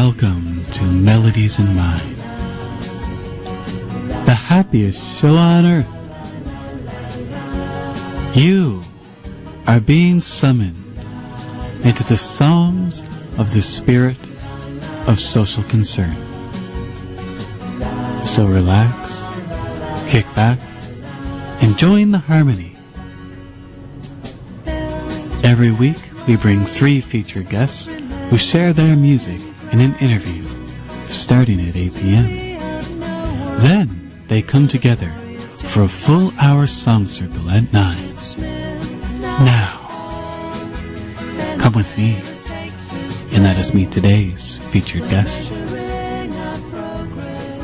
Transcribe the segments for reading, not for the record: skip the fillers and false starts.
Welcome to Melodies in Mind, the happiest show on earth. You are being summoned into the songs of the spirit of social concern. So relax, kick back, and join the harmony. Every week we bring 3 featured guests who share their music in an interview starting at 8 p.m. Then they come together for a full hour song circle at 9. Now, come with me and let us meet today's featured guest.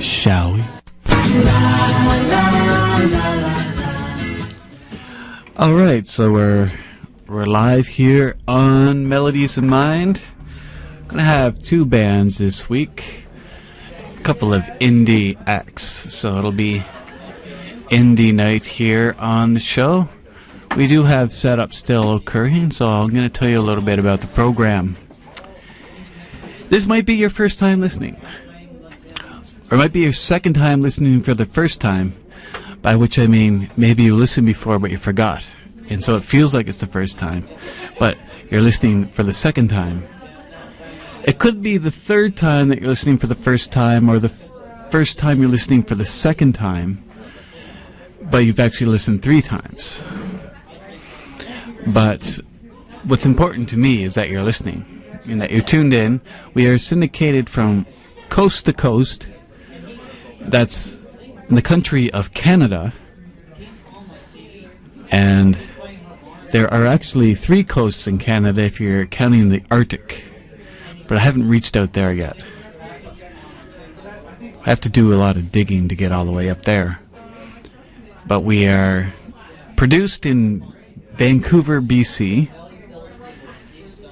Shall we? Alright, so we're live here on Melodies in Mind. Gonna have 2 bands this week, a couple of indie acts, so it'll be indie night here on the show. We do have setup still occurring, so I'm gonna tell you a little bit about the program. This might be your first time listening, or it might be your second time listening for the first time, by which I mean maybe you listened before but you forgot, and so it feels like it's the first time, but you're listening for the second time. It could be the third time that you're listening for the first time, or the first time you're listening for the second time, but you've actually listened 3 times. But what's important to me is that you're listening, and that you're tuned in. We are syndicated from coast to coast. That's in the country of Canada. And there are actually 3 coasts in Canada if you're counting the Arctic. But I haven't reached out there yet. I have to do a lot of digging to get all the way up there. But we are produced in Vancouver, BC,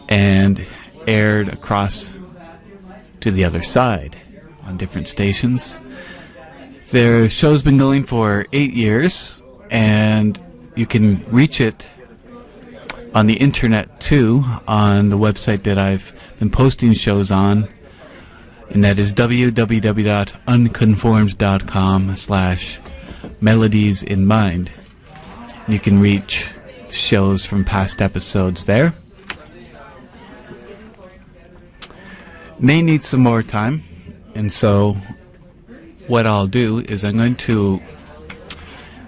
and aired across to the other side on different stations. Their show's been going for 8 years, and you can reach it on the internet too, on the website that I've been posting shows on, and that is www.unconformed.com/melodiesinmind. You can reach shows from past episodes there. May need some more time, and so what I'll do is I'm going to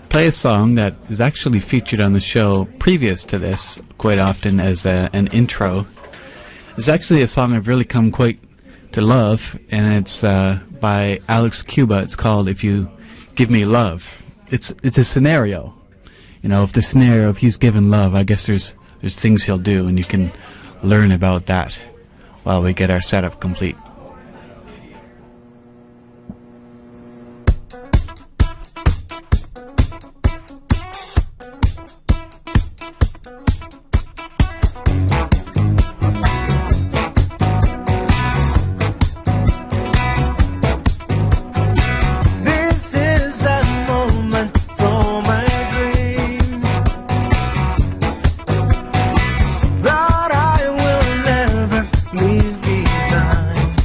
play a song that is actually featured on the show previous to this quite often as an intro. It's actually a song I've really come quite to love, and it's by Alex Cuba. It's called "If You Give Me Love." It's a scenario. You know, if he's given love, I guess there's things he'll do, and you can learn about that while we get our setup complete. That I will never leave behind.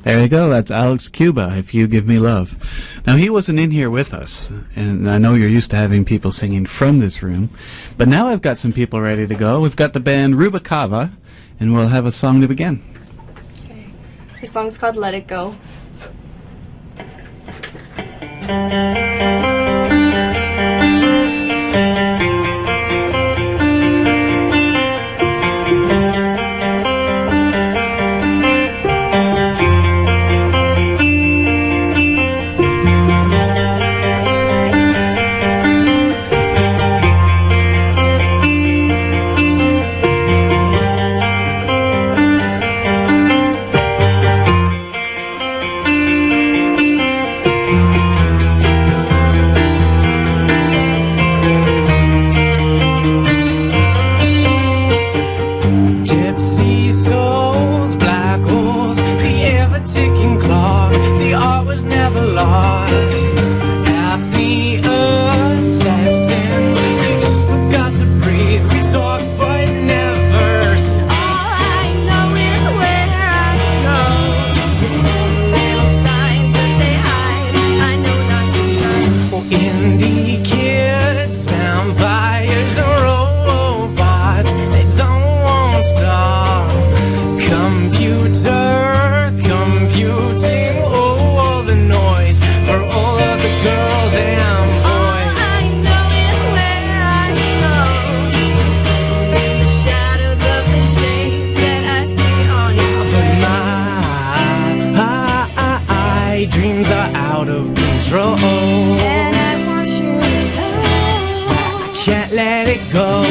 There you go. That's Alex Cuba, If You Give Me Love. Now, he wasn't in here with us, and I know you're used to having people singing from this room, but now I've got some people ready to go. We've got the band Rubacava, and we'll have a song to begin. Okay. The song's called Let It Go. Dreams are out of control, and I want you to know I can't let it go.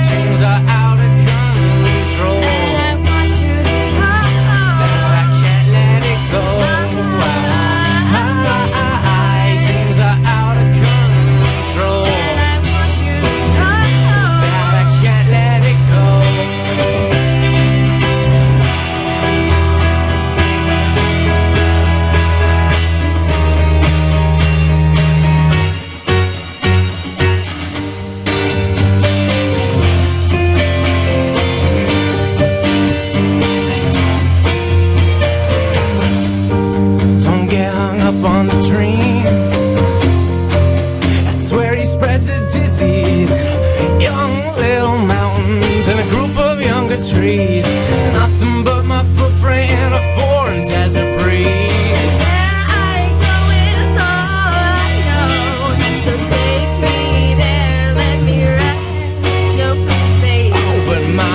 Dreams are out of control, and I want you to know I can't let it go. Dreams are out of control, and I want you to know I can't let it go. On the dream, that's where he spreads a disease. Young little mountains and a group of younger trees, nothing but my footprint and a foreign desert breeze. where I go is all I know. So take me there, let me rest. So please, baby. Oh, but my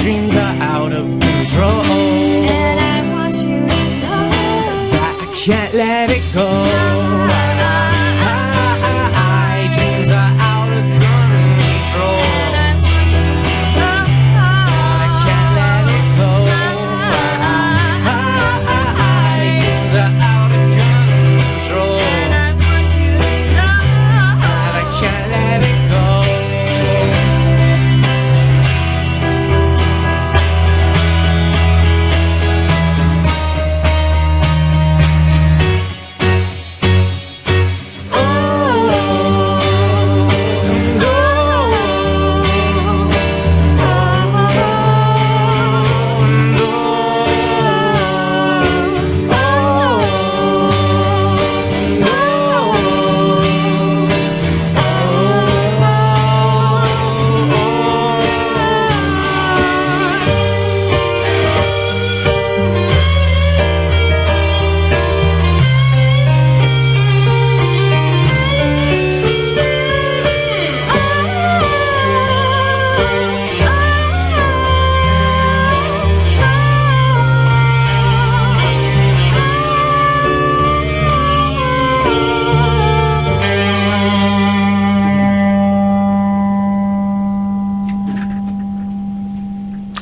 dreams are out of control, And I want you to know I can't let it go. Dreams are out of control, and I want you to know I can't let it go. Dreams are out of control, and I want you to know I can't let it go.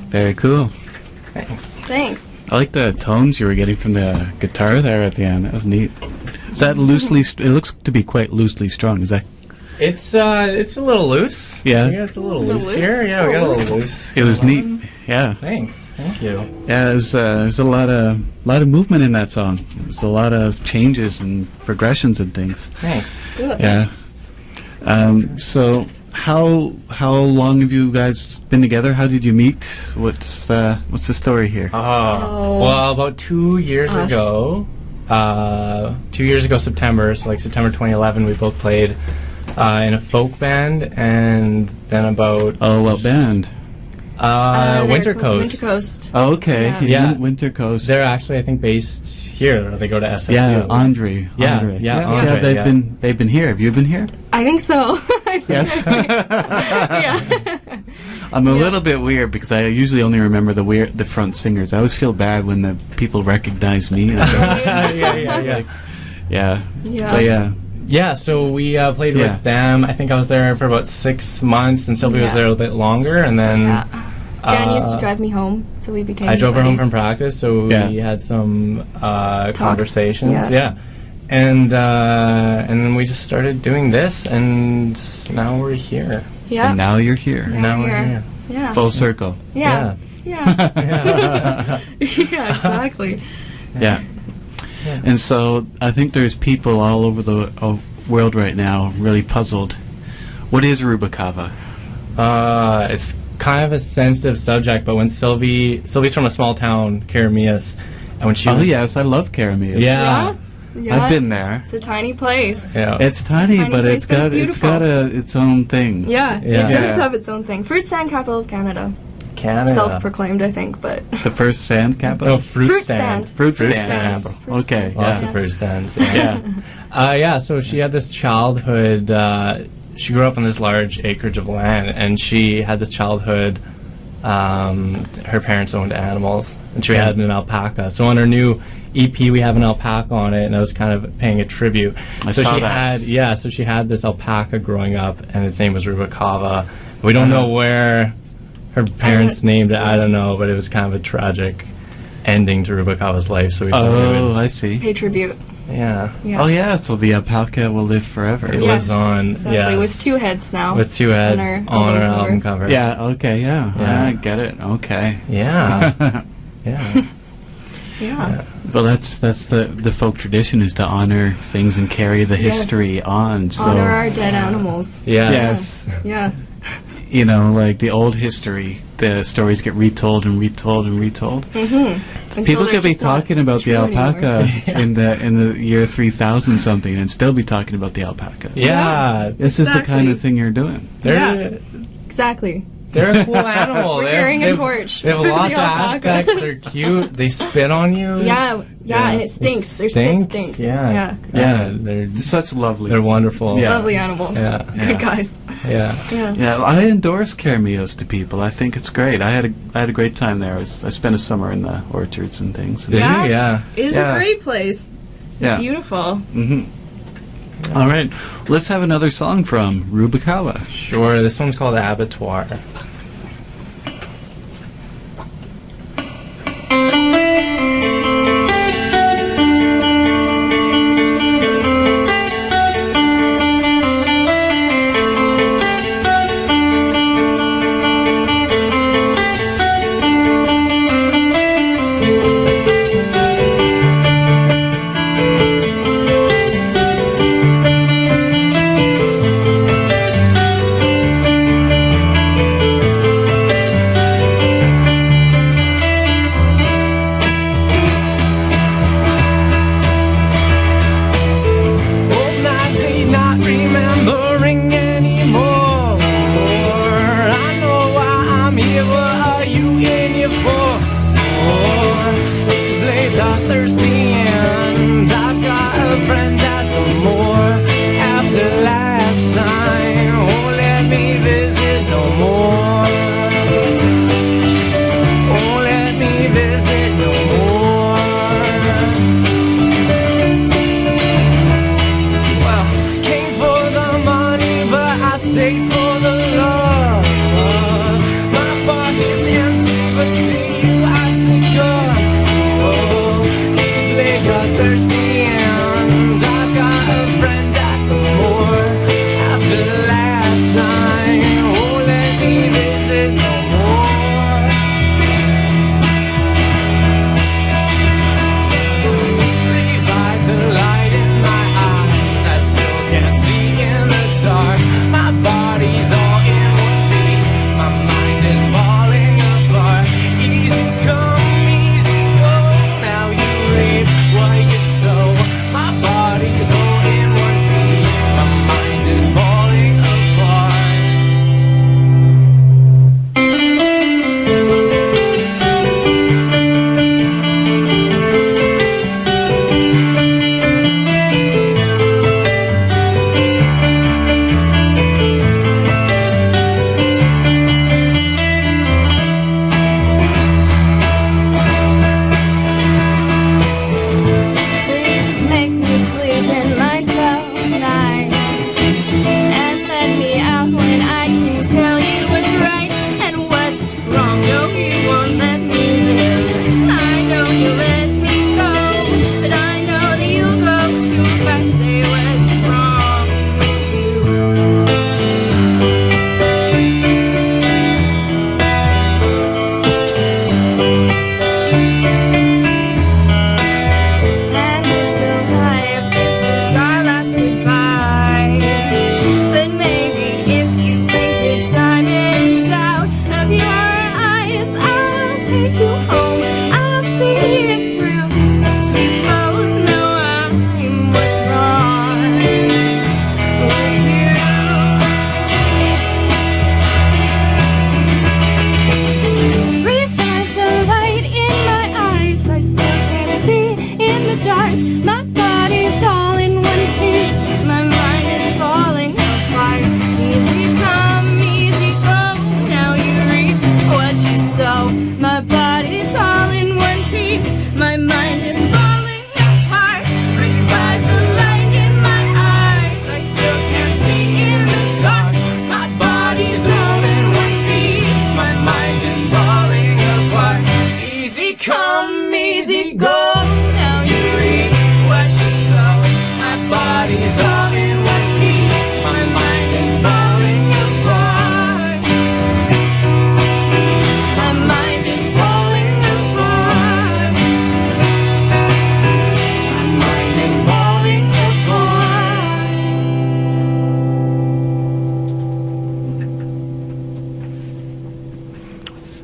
Very cool. Thanks. Thanks. I like the tones you were getting from the guitar there at the end. That was neat. Is that loosely? It looks to be quite loosely strung. Is that? It's a little loose. Yeah. It's a little A little loose loose? here. Yeah, we got a little loose. It was going neat. on. Yeah. Thanks. Thank you. Yeah. There's a lot of movement in that song. There's a lot of changes and progressions and things. Thanks. Good. Yeah. So how long have you guys been together? How did you meet? What's the story here? Well, about 2 years Us. ago, 2 years ago September, so like September 2011, we both played in a folk band, and then about What band? Winter Coast. Winter Coast. Oh, okay. Yeah. Yeah. Winter Coast. They're actually, I think, based here. They go to SFU. yeah, Andre. Yeah, Andre. yeah, Andre, they've yeah. been here. Have you been here? I think so. Yes. Yeah. I'm a little bit weird because I usually only remember the front singers. I always feel bad when the people recognize me. And yeah. Yeah. But yeah. Yeah, so we played Yeah. with them. I think I was there for about 6 months, and Sylvia was Yeah. there a little bit longer, and then Yeah. Dan used to drive me home, so we became I drove her home buddies. from practice, so Yeah. we had some conversations. Yeah. And then we just started doing this, and now we're here. Yeah. And now you're here. Yeah. Now we're we're here. here. Yeah. Full circle. Yeah. Yeah. Yeah. Yeah, exactly. Yeah. And so I think there's people all over the world right now really puzzled. What is Rubacava? It's kind of a sensitive subject, but when Sylvie's from a small town, Karamias, and when she Oh was, yes, I love Karamias. yeah, Yeah. I've been there. It's a tiny place. yeah. It's tiny, tiny but place, it's but got it's its own thing. Yeah, Yeah. it does Yeah. have its own thing. Fruit stand capital of Canada. Canada. Self-proclaimed, I think, but The first sand capital. No, fruit Fruit stand. stand. Fruit Fruit stand. stand. Okay. Lots Yeah. of fruit stands. Yeah. So she had this childhood. She grew up on this large acreage of land, and she had this childhood. Her parents owned animals, and she had an alpaca. So on her new EP, we have an alpaca on it, and I was kind of paying a tribute. I so saw she that. so she had this alpaca growing up, and its name was Rubacava. We don't know where her parents named it. I don't know, but it was kind of a tragic ending to Rubacava's life. So we thought we Oh, would, I see. pay tribute. yeah. Yeah. Oh yeah, so the alpaca will live forever. It Yes, lives on, exactly. yes. With two heads now. With two heads on our album cover. Yeah. Okay. Yeah. Yeah. I get it. Okay. Yeah. Yeah. Yeah. Well, that's the folk tradition is to honor things and carry the Yes. history on. So Honor our dead animals. Yeah. yes, Yeah. you know, like the old history, the stories get retold and retold and retold. Mm-hmm. People could be talking about the alpaca in the year 3000 something and still be talking about the alpaca. Yeah. This is the kind Exactly. of thing you're doing. They're Exactly. they're a cool animal. We're They carrying have, a torch They have for the lots of alpaca. aspects. They're cute. They spit on you. Yeah. Yeah, and it stinks. Their spit Stink? stinks. Yeah. Yeah. Yeah. They're Such lovely. wonderful. Yeah. Lovely animals. Yeah. Good guys. Yeah. Yeah. Yeah, I endorse Caramios to people. I think it's great. I had a great time there. I spent a summer in the orchards and things. Did Yeah. you? Yeah. It is Yeah. a great place. It's Yeah. beautiful. All right, let's have another song from Rubacava. Sure. This one's called Abattoir.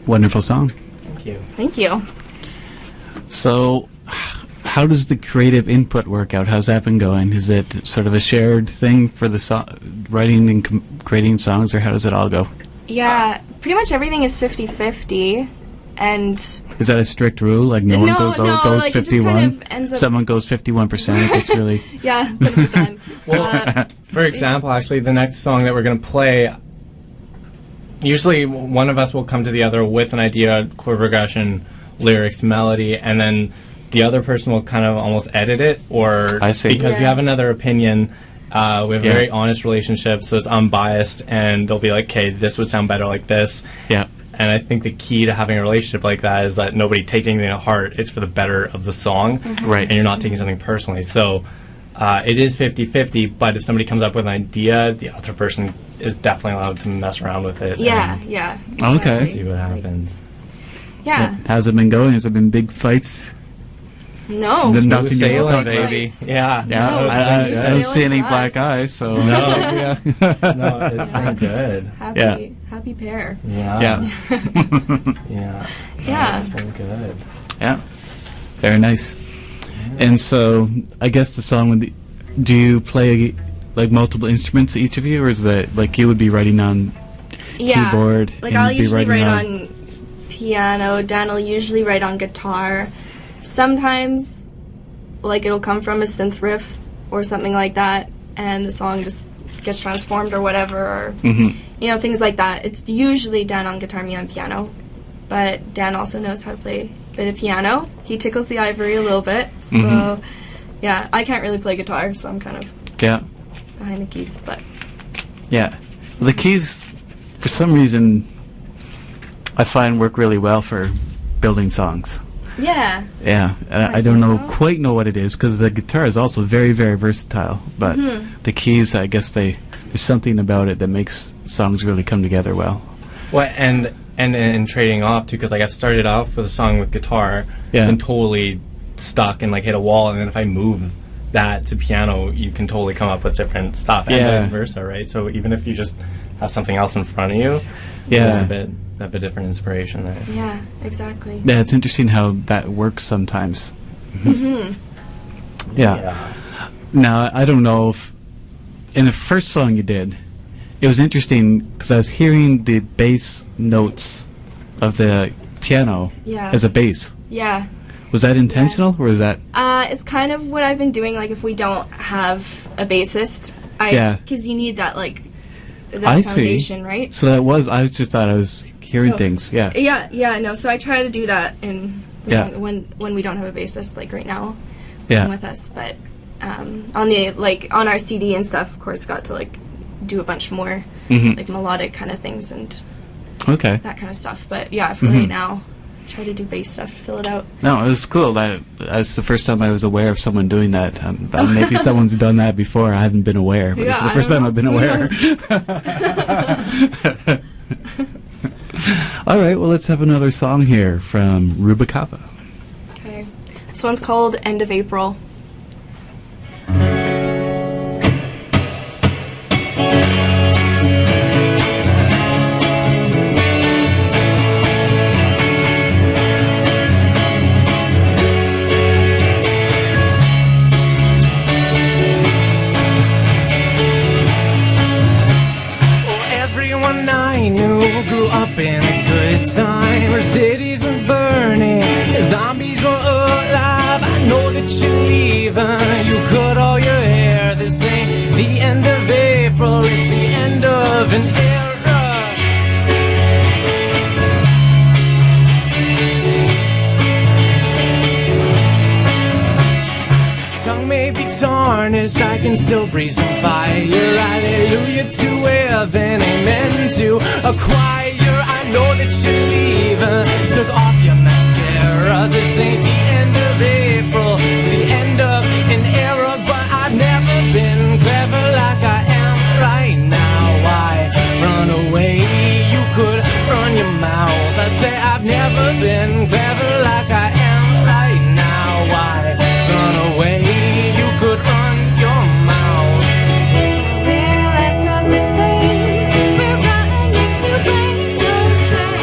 Wonderful song. Thank you. Thank you. So, how does the creative input work out? How's that been going? Is it sort of a shared thing for the writing and creating songs, or how does it all go? Yeah, pretty much everything is 50-50. And Is that a strict rule? Like no one goes like, it just 51? kind of ends up- Someone goes 51%. It's really... yeah, 100%. Well, for example, actually, the next song that we're going to play, usually one of us will come to the other with an idea, chord progression, lyrics, melody, and then the other person will kind of almost edit it, or I see. because you Yeah. have another opinion. We have a very honest relationship, so it's unbiased, and they'll be like, okay, this would sound better like this. Yeah. And I think the key to having a relationship like that is that nobody takes anything to heart. It's for the better of the song. Right. And you're not taking something personally. So it is 50-50, but if somebody comes up with an idea, the other person is definitely allowed to mess around with it. yeah, and yeah. Okay. exactly. see what happens. Yeah. How's it been going? Has it been big fights? No. Then Smooth nothing to sailing, talk about. baby. Yeah. Yeah, No, I smooth don't see sailing any for black us. eyes, so... No. yeah. No, it's been good. Happy pair. Yeah. Yeah. Yeah. Yeah. It's been good. Yeah. Very nice. And so, I guess the song would be... Do you play, like, multiple instruments, each of you? Or is that, like, you would be writing on Yeah. keyboard? Like, and I'll you'd be usually writing write on piano. Dan will usually write on guitar. Sometimes, like, it'll come from a synth riff or something like that, and the song just gets transformed or whatever, or, Mhm. you know, things like that. It's usually Dan on guitar, me on piano. But Dan also knows how to play a bit of piano. He tickles the ivory a little bit. So, Mhm. yeah, I can't really play guitar, so I'm kind of Yeah. behind the keys. But Yeah. Well, the keys, for some reason, I find work really well for building songs. yeah, Yeah, I I don't think so. quite know what it is, because the guitar is also very, very versatile. But Mm-hmm. the keys, I guess there's something about it that makes songs really come together well. Well, and trading off too, because like I've started off with a song with guitar, Yeah. and totally stuck and like hit a wall, and then if I move that to piano, you can totally come up with different stuff, and Yeah. vice versa, right? So even if you just have something else in front of you, Yeah. there's a bit of a different inspiration there. yeah, exactly. Yeah, it's interesting how that works sometimes. Mm-hmm. Yeah. Now, I don't know if in the first song you did, it was interesting because I was hearing the bass notes of the piano Yeah. as a bass. Yeah. Was that intentional, or was that... It's kind of what I've been doing. Like, if we don't have a bassist, Yeah. because you need that, like, that I see. foundation, right? So that was... I just thought I was hearing So- things, yeah. Yeah. No, so I try to do that in the Yeah. song when we don't have a bassist, like right now, Yeah. with us. But on the on our CD and stuff, of course, got to like do a bunch more Mhm. like melodic kind of things and Okay. that kind of stuff. But yeah, for Mhm. right now, try to do bass stuff, fill it out. No, it was cool. That's the first time I was aware of someone doing that. Maybe someone's done that before. I haven't been aware, but this is Yeah, the first I time don't I've been know. Who aware. All right, well, let's have another song here from Rubacava. Okay, this one's called "End of April." Everyone I knew grew up in a good time. Our cities were burning, zombies were alive. I know that you're leaving. You cut all your hair. This ain't the end of April, it's the end of an era. Tongue may be tarnished, I can still breathe some fire. Hallelujah to heaven, amen to a choir. I know that you're leaving, took off your mascara. This ain't the end of April, it's the end of an era. But I've never been clever like I am right now. Why run away? You could run your mouth. I say I've never been clever like I am right now. Why run away? You could run your mouth. We're less of the same. We're running into blame. No say.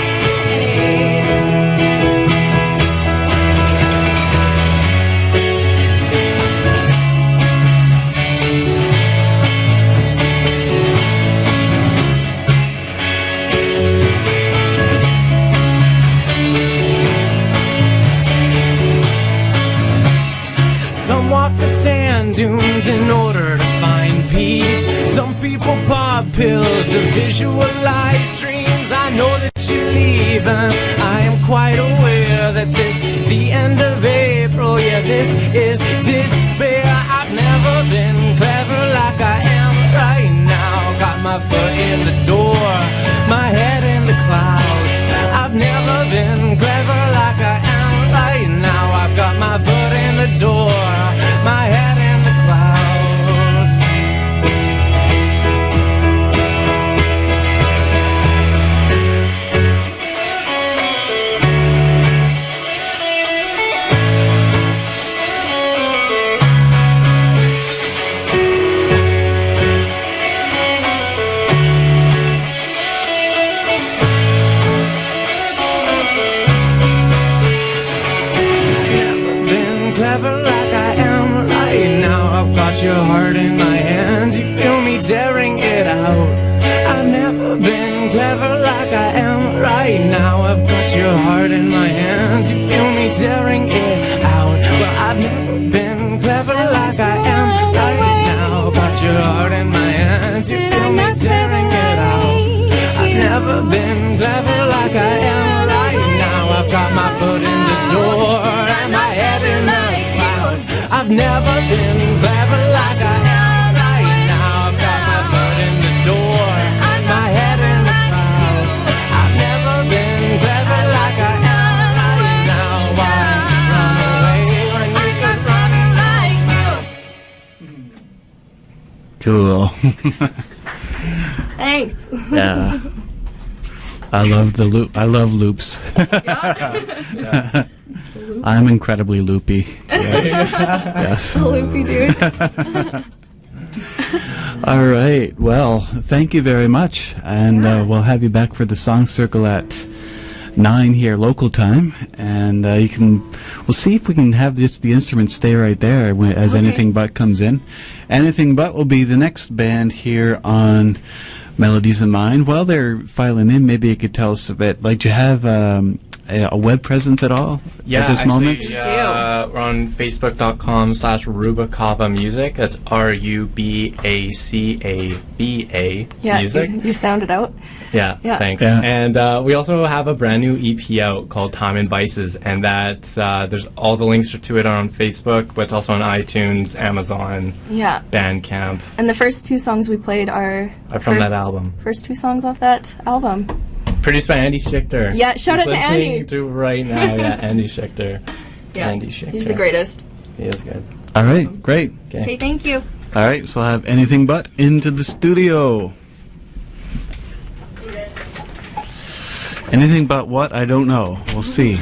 tunes in order to find peace. Some people pop pills to visualize dreams. I know that you're leaving. I am quite aware that this the end of April. Yeah, this is despair. I've never been clever like I am right now. Got my foot in the door, my head in the clouds. I've never been clever like I am right now. I've got my foot in the door, my head in the clouds. Clever like I am right now. I've got your heart in my hands. You feel me tearing it out. I've never been clever like I am right now. I've got your heart in my hands. You feel me tearing it out. Well, I've never been clever like I am right now. Got your heart in my hands. You feel me tearing it out. I've never been clever like I am right now. I've got my foot in the door and my head in the clouds. I've never been clever like I am right now. I've got my foot in the door and my head in the clouds. I've never been clever like I am right now. Why run away when you could run like you? Cool. Thanks. Yeah. I love the loop. I love loops. I'm incredibly loopy. Yes. Loopy dude. All right. Well, thank you very much, and we'll have you back for the song circle at 9 here local time, and you can. We'll see if we can have just the instruments stay right there as Okay. Anything But comes in. Anything But will be the next band here on Melodies in Mind. While they're filing in, maybe you could tell us a bit. Like, do you have a web presence at all at this moment? We're on facebook.com/Rubacava Music. That's RUBACAVA Yeah, Music. you sound it out. Yeah, Yeah. thanks. Yeah. And we also have a brand new EP out called Time and Vices, and that there's all the links to it on Facebook, but it's also on iTunes, Amazon, Yeah. Bandcamp. And the first two songs we played are From that album. First two songs off that album. Produced by Andy Schichter. Yeah, shout He's out to listening Andy. to right now, yeah, Andy Schichter. Yeah. Andy Schichter. He's the greatest. He is good. All right. Great. Okay, thank you. All right. So I'll have Anything But into the studio. Anything but what? I don't know. We'll see.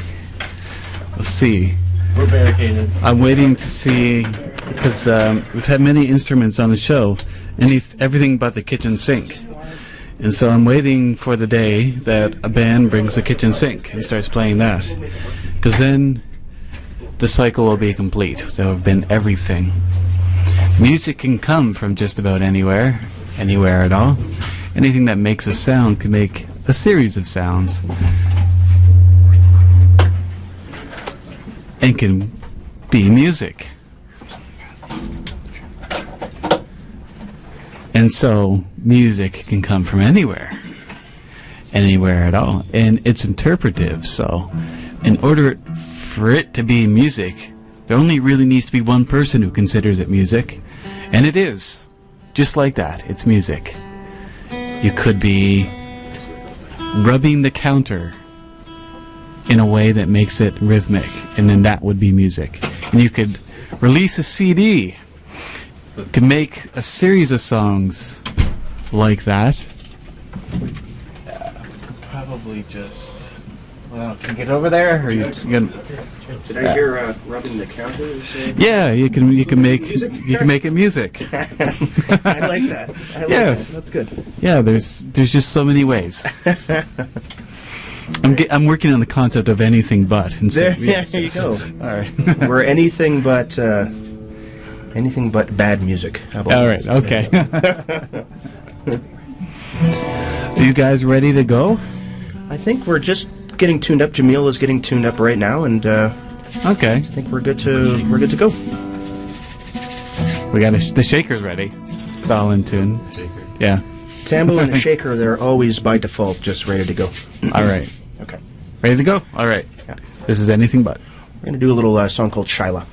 We'll see. We're barricaded. I'm waiting to see, because we've had many instruments on the show, everything but the kitchen sink. And so I'm waiting for the day that a band brings the kitchen sink and starts playing that. Because then the cycle will be complete. There will have been everything. Music can come from just about anywhere at all. Anything that makes a sound can make a series of sounds. And can be music. And so music can come from anywhere at all. And it's interpretive, so in order for it to be music, there only really needs to be one person who considers it music. And it is. Just like that, it's music. You could be rubbing the counter in a way that makes it rhythmic, and then that would be music. And you could release a CD, could make a series of songs like that. Probably just. Well, can you get over there? Or you can, Did I hear rubbing the counter? yeah, you can make it music. I like that. I like Yes. that. That's good. Yeah, there's just so many ways. I'm working on the concept of anything but. And so, There yes, you yes. go. All right. We're anything but bad music. How about All right. Okay. Are you guys ready to go? I think we're just getting tuned up. Jamil is getting tuned up right now, and Okay. I think we're good to go. We got the shaker's ready. It's all in tune. Yeah. Tambo and a shaker, they're always by default just ready to go. All right. Okay. Ready to go? All right. Yeah. This is Anything But. We're going to do a little song called Shyla.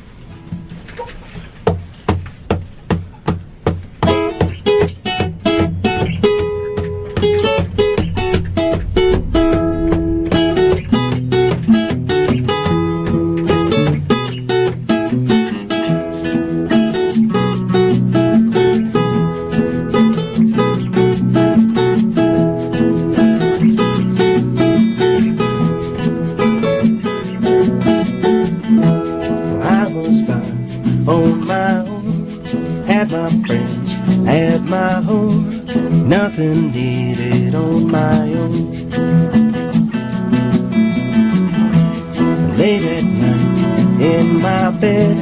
Nothing needed on my own. Late at night in my bed,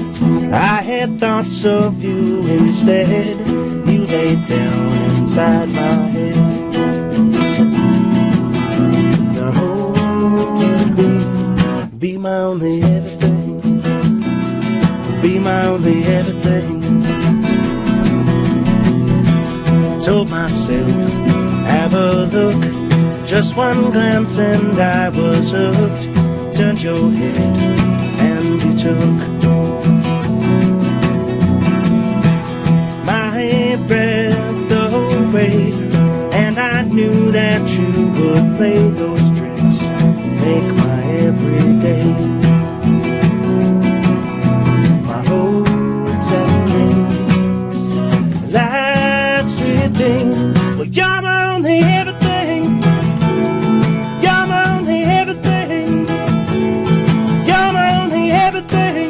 I had thoughts of you instead. You laid down inside my head. The whole be my only everything. Be my only everything. Told myself, have a look, just one glance and I was hooked. Turned your head and you took my breath away. And I knew that you would play those tricks, make my everyday. My hopes and dreams, last thing. Well, you're my only everything. You're my only everything. You're my only everything.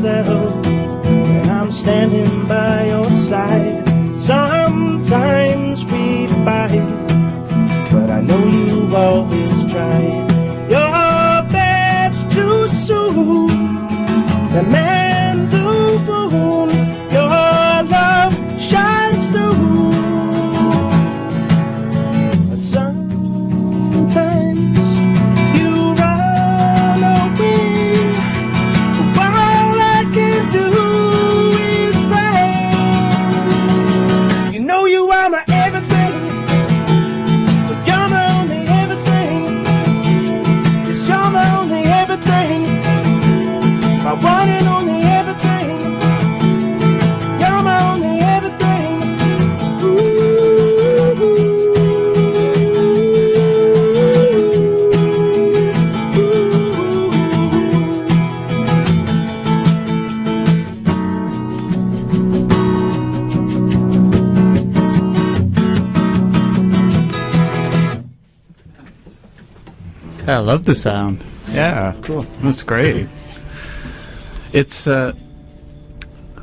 When I'm standing by your side, sometimes we fight, but I know you always try your best to soothe the man who wound. Your love shines through, but sometimes you run away. All I can do is pray. You know you are my everything, but you're my only everything. Yes, you're my only everything, my one and only everything. You're my only everything. I love the sound. Yeah, Cool. that's great. It's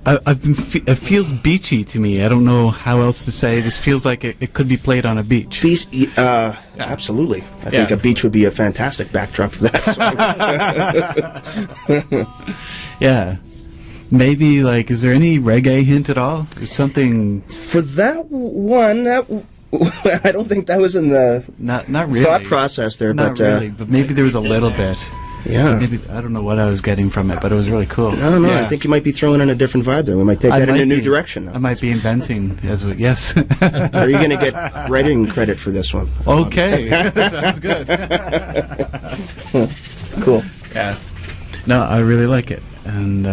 it feels beachy to me. I don't know how else to say. This feels like it could be played on a beach. Beach, absolutely. I think Yeah. a beach would be a fantastic backdrop for that song. Yeah. Maybe, like, is there any reggae hint at all? There's something... For that one, I don't think that was in the Not really. thought process there, Not but really, but maybe there was a little bit. yeah. Maybe I don't know what I was getting from it, but it was really cool. I don't know. Yeah. I think you might be throwing in a different vibe there. We might take I that in might a new be- direction now. I might be inventing as we... Yes. Are you going to get writing credit for this one? Okay. Sounds good. Cool. Yeah. No, I really like it. And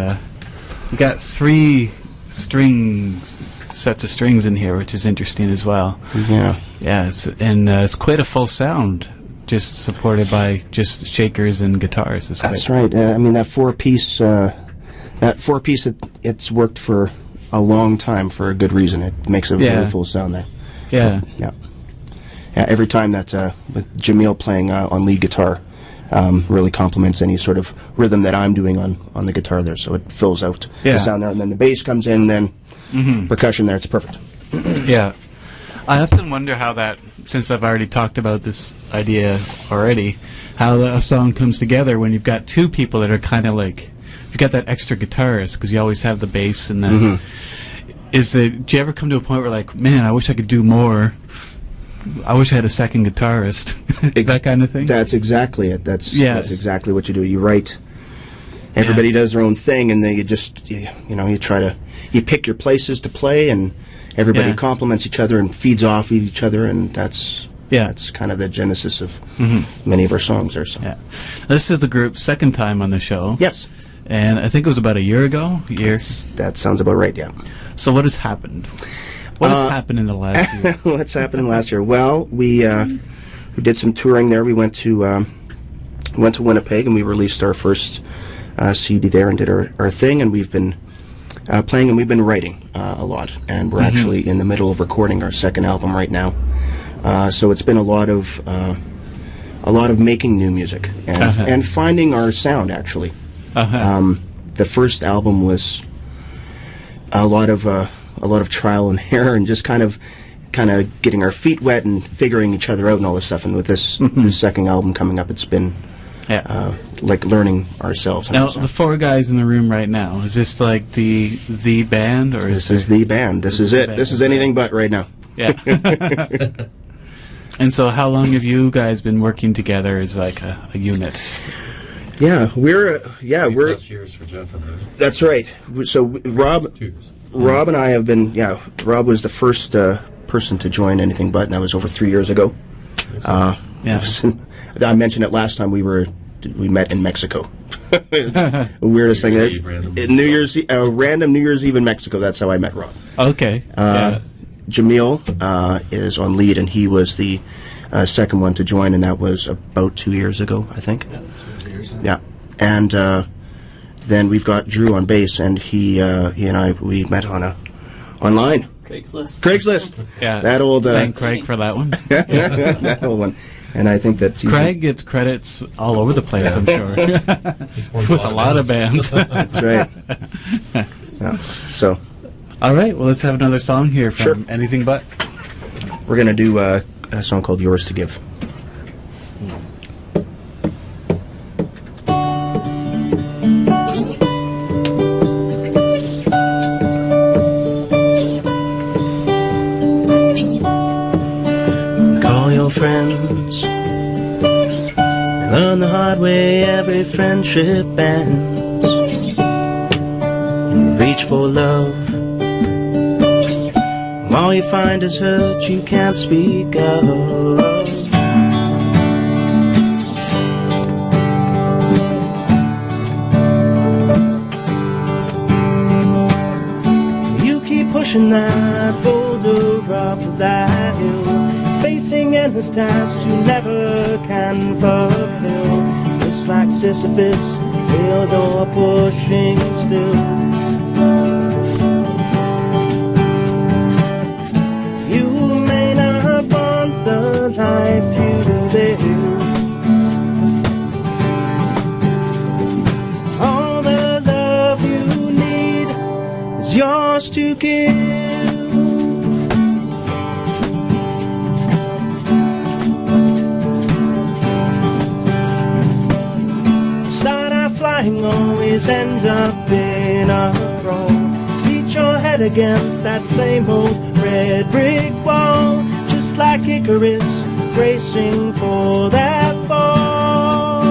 we got 3 sets of strings in here, which is interesting as well. Yeah. Yeah, it's quite a full sound, just supported by just shakers and guitars. That's right. I mean, that 4-piece That 4-piece, it's worked for a long time for a good reason. It makes a Yeah. really full sound there. Yeah. Yeah. Yeah, every time that with Jamil playing on lead guitar really complements any sort of rhythm that I'm doing on the guitar there, so it fills out Yeah. the sound there. And then the bass comes in, then percussion there, it's perfect. Yeah. I often wonder how that, since I've already talked about this idea already, how a song comes together when you've got two people that are kind of like, you've got that extra guitarist, because you always have the bass and then... do you ever come to a point where like, man, I wish I could do more? I wish I had a second guitarist. That kind of thing? That's exactly it. That's exactly what you do. You write. Everybody Yeah. does their own thing, and then you just you try to pick your places to play, and everybody Yeah. complements each other and feeds off each other, and that's kind of the genesis of many of our songs there. So. Yeah. This is the group's second time on the show. Yes. And I think it was about a year ago. That sounds about right. Yeah. So what has happened? What has happened in the last year? What's happened last year? Well, we did some touring there. We went to Winnipeg, and we released our first CD there and did our thing. And we've been playing, and we've been writing a lot. And we're actually in the middle of recording our second album right now. So it's been a lot of making new music and finding our sound. Actually, the first album was a lot of trial and error, and just kind of getting our feet wet and figuring each other out and all this stuff. And with this second album coming up, it's been like learning ourselves. Now, the four guys in the room right now, is this like the band, or this is the band? This is it. This is anything but right now. Yeah. And so, how long have you guys been working together as like a unit? Yeah, we're years for Jeff and I. That's right. So Rob 2 years. Rob and I have been, Rob was the first person to join Anything But, and that was over 3 years ago. Yeah. I mentioned it last time we met in Mexico. The weirdest thing. Eve, random. New Year's Eve, random New Year's Eve in Mexico. That's how I met Rob. Okay. Jamil is on lead, and he was the second one to join, and that was about 2 years ago, I think. Yeah, 2 years. Yeah. And then we've got Drew on bass, and he and I, we met online. Craigslist. Yeah. That old. Thank Craig for that one. That old one. And I think that Craig gets credits all over the place, I'm sure. With a lot of bands. That's right. Yeah. So. All right, well, let's have another song here from Sure. Anything But. We're going to do a song called Yours to Give. Call your friends. Learn the hard way every friendship ends. Reach for love. All you find is hurt you can't speak of. You keep pushing that boulder up that hill, facing endless tasks you never can fulfill. Just like Sisyphus, failed or pushing still. Life to live. All the love you need is yours to give. Start out flying, always ends up in a roll. Beat your head against that same old red brick wall. Just like Icarus, racing for that fall.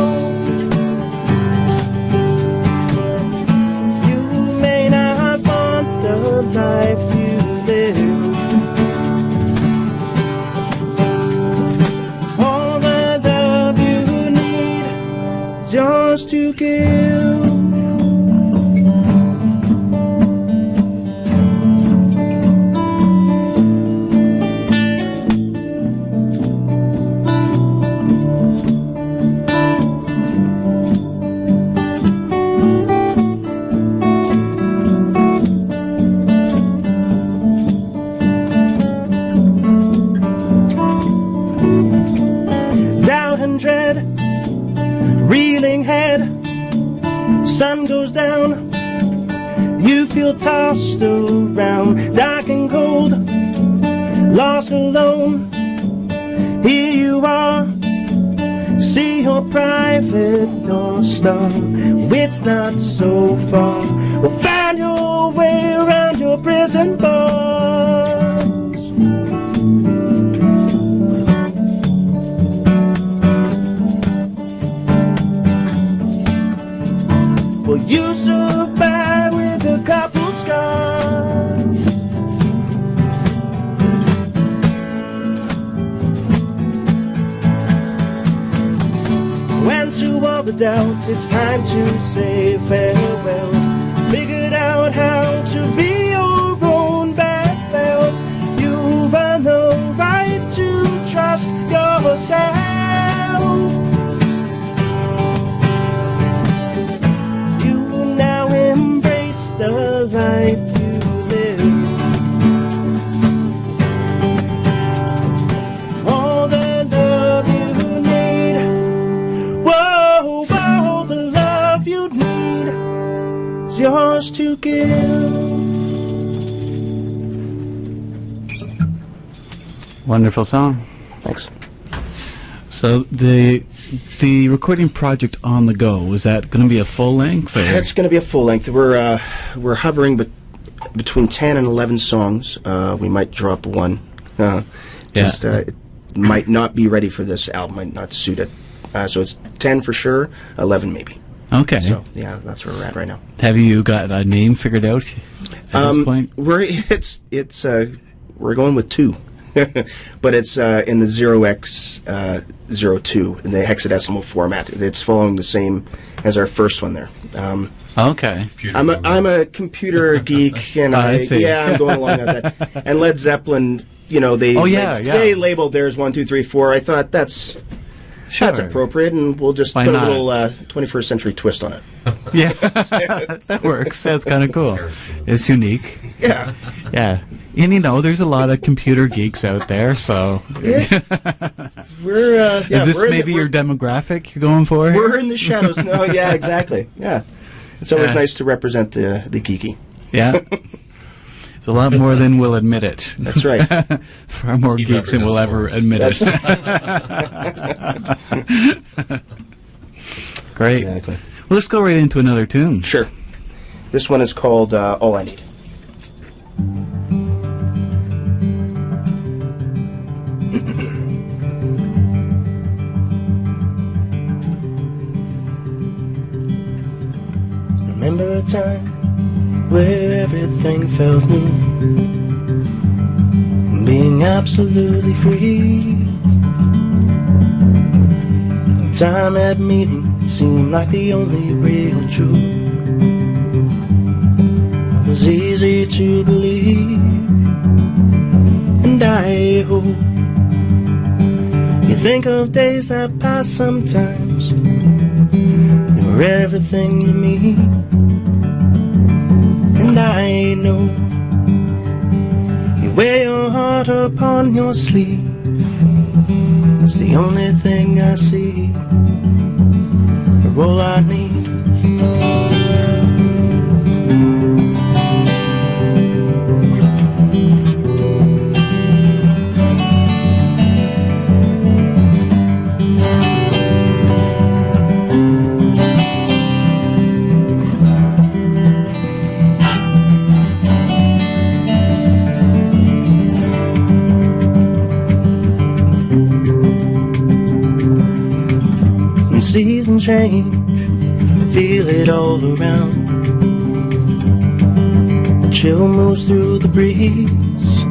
You may not want the life you live. All the love you need is yours to give. You feel tossed around, dark and cold, lost alone. Here you are, see your private North Star. It's not so far. Well, find your way around your prison bars. Well, you survive with a couple scars. When to all the doubts, it's time to say farewell. Figured out how to be your own Bethel. You've earned the right to trust yourself. The life you live, all the love you need, whoa, all the love you need is yours to give. Wonderful song. Thanks. So the recording project On the Go, is that going to be a full length? Or? It's going to be a full length. We're hovering between 10 and 11 songs. We might drop one. It might not be ready for this album. Might not suit it. So it's 10 for sure, 11 maybe. Okay. So yeah, that's where we're at right now. Have you got a name figured out at this point? We're going with 2. But it's in the 0x02 in the hexadecimal format. It's following the same as our first one there. Okay. I'm a computer geek, and I see. I'm going along with that. And Led Zeppelin, they labeled theirs 1, 2, 3, 4. I thought that's appropriate, and we'll just put a little 21st century twist on it. Yeah, that works. That's kind of cool. It's unique. Yeah. Yeah. And there's a lot of computer geeks out there, so... Yeah. Is this maybe your demographic you're going for? We're in the shadows. No, yeah, exactly. Yeah. It's always nice to represent the geeky. Yeah. It's a lot more than we'll admit it. That's right. Far more geeks than we'll ever admit it. Great. Exactly. Well, let's go right into another tune. Sure. This one is called All I Need. Remember a time where everything felt new, being absolutely free. Time at meeting seemed like the only real truth. It was easy to believe, and I hope you think of days that passed sometimes. You were everything to me, and I know you wear your heart upon your sleeve. It's the only thing I see. You're all I need. Seasons change, feel it all around. A chill moves through the breeze.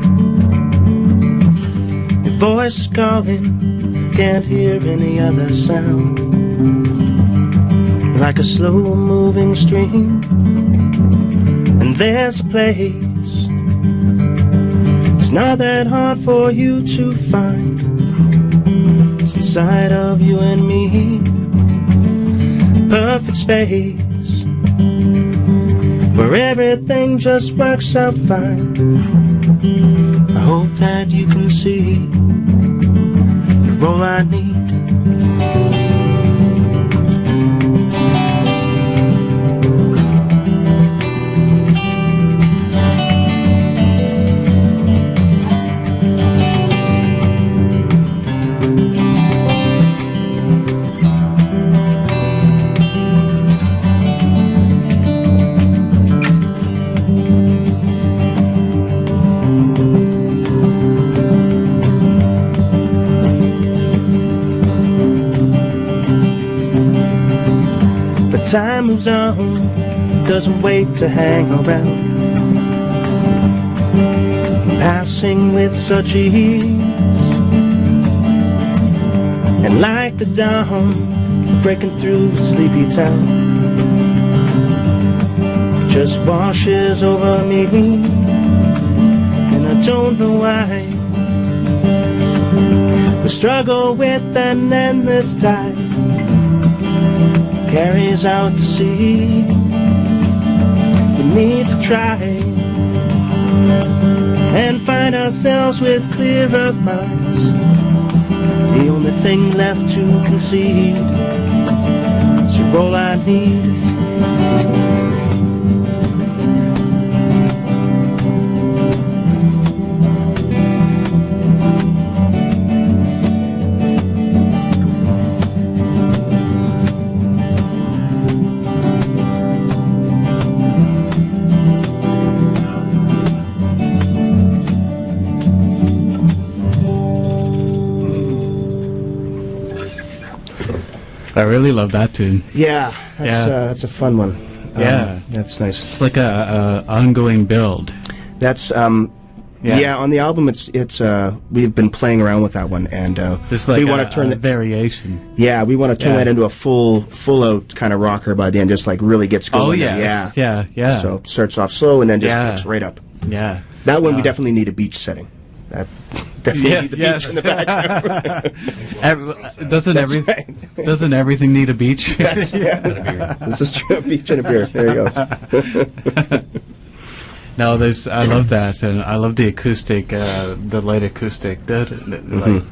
Your voice is calling, can't hear any other sound. Like a slow-moving stream, and there's a place. It's not that hard for you to find. It's inside of you and me. Perfect space where everything just works out fine. I hope that you can see you're all I need. moves on, doesn't wait to hang around, passing with such ease. And like the dawn, breaking through the sleepy town, just washes over me, and I don't know why. The struggle with an endless tide carries out to sea. We need to try and find ourselves with clearer minds. The only thing left to concede is you're all I need. I really love that tune. Yeah, that's a fun one. Yeah. That's nice. It's like a ongoing build. That's yeah. On the album, it's we've been playing around with that one, and Just like we want to turn a that. variation. Yeah, we want to turn Yeah. that into a full out kind of rocker by the end. Just like really gets going. Oh there. yeah. So it starts off slow and then just Yeah. picks right up. Yeah. That one we definitely need a beach setting. That definitely need the beach in the background. Doesn't everything need a beach? This is true. A beach and a beer. There you go. No, I love that, and I love the acoustic, the light acoustic, like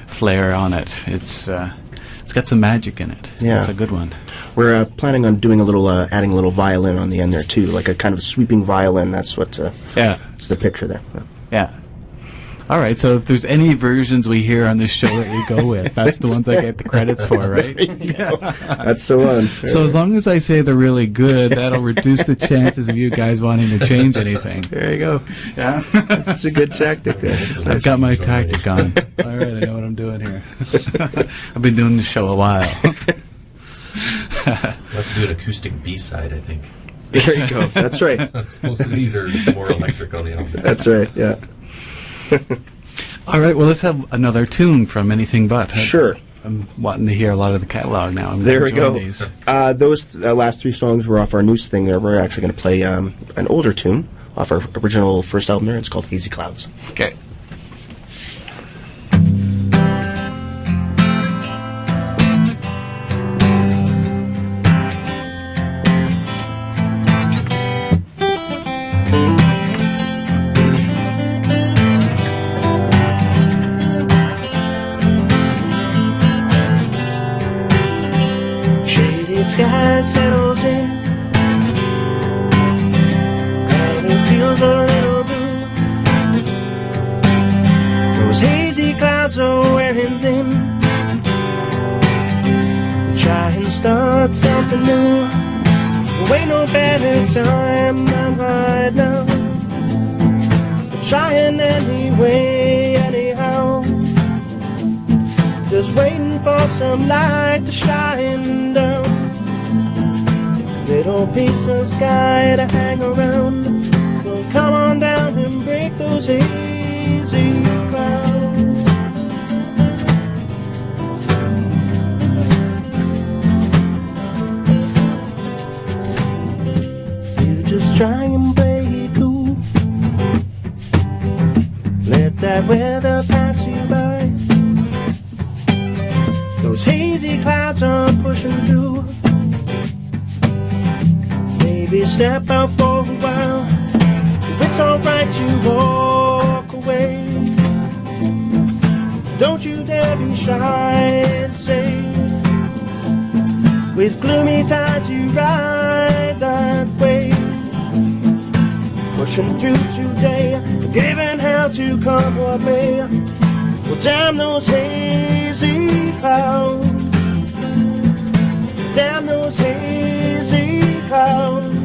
flair on it. It's got some magic in it. Yeah. It's a good one. We're planning on doing a little, adding a little violin on the end there too, like a kind of sweeping violin. That's what. Yeah. It's the picture there. Yeah. All right, so if there's any versions we hear on this show that we go with, that's the ones I get the credits for, right? That's the one. So as long as I say they're really good, that'll reduce the chances of you guys wanting to change anything. There you go. Yeah. That's a good tactic there. I've got my tactic on. All right, I know what I'm doing here. I've been doing this show a while. We'll have to do an acoustic B-side, I think. There you go. That's right. Most of these are more electric on the album. That's right. Yeah. All right, well, let's have another tune from Anything But. Sure. I'm wanting to hear a lot of the catalog now. I'm There we go. enjoying these. Those last three songs were off our news thing there. We're actually going to play an older tune off our original first album there. It's called Hazy Clouds. Okay. Sky settles in, and it feels a little blue. Those hazy clouds are wearing thin. Try and start something new. There ain't no better time than right now. I'm trying anyway, anyhow. Just waiting for some light to shine down. Little piece of sky to hang around. So come on down and break those hazy clouds. You just try and play it cool. Let that weather pass you by. Those hazy clouds are pushing through. Maybe step out for a while. It's alright to walk away. Don't you dare be shy and say, with gloomy tides you ride that way. Pushing through today, giving hell to come what may. Well, damn those hazy clouds. Damn those hazy clouds.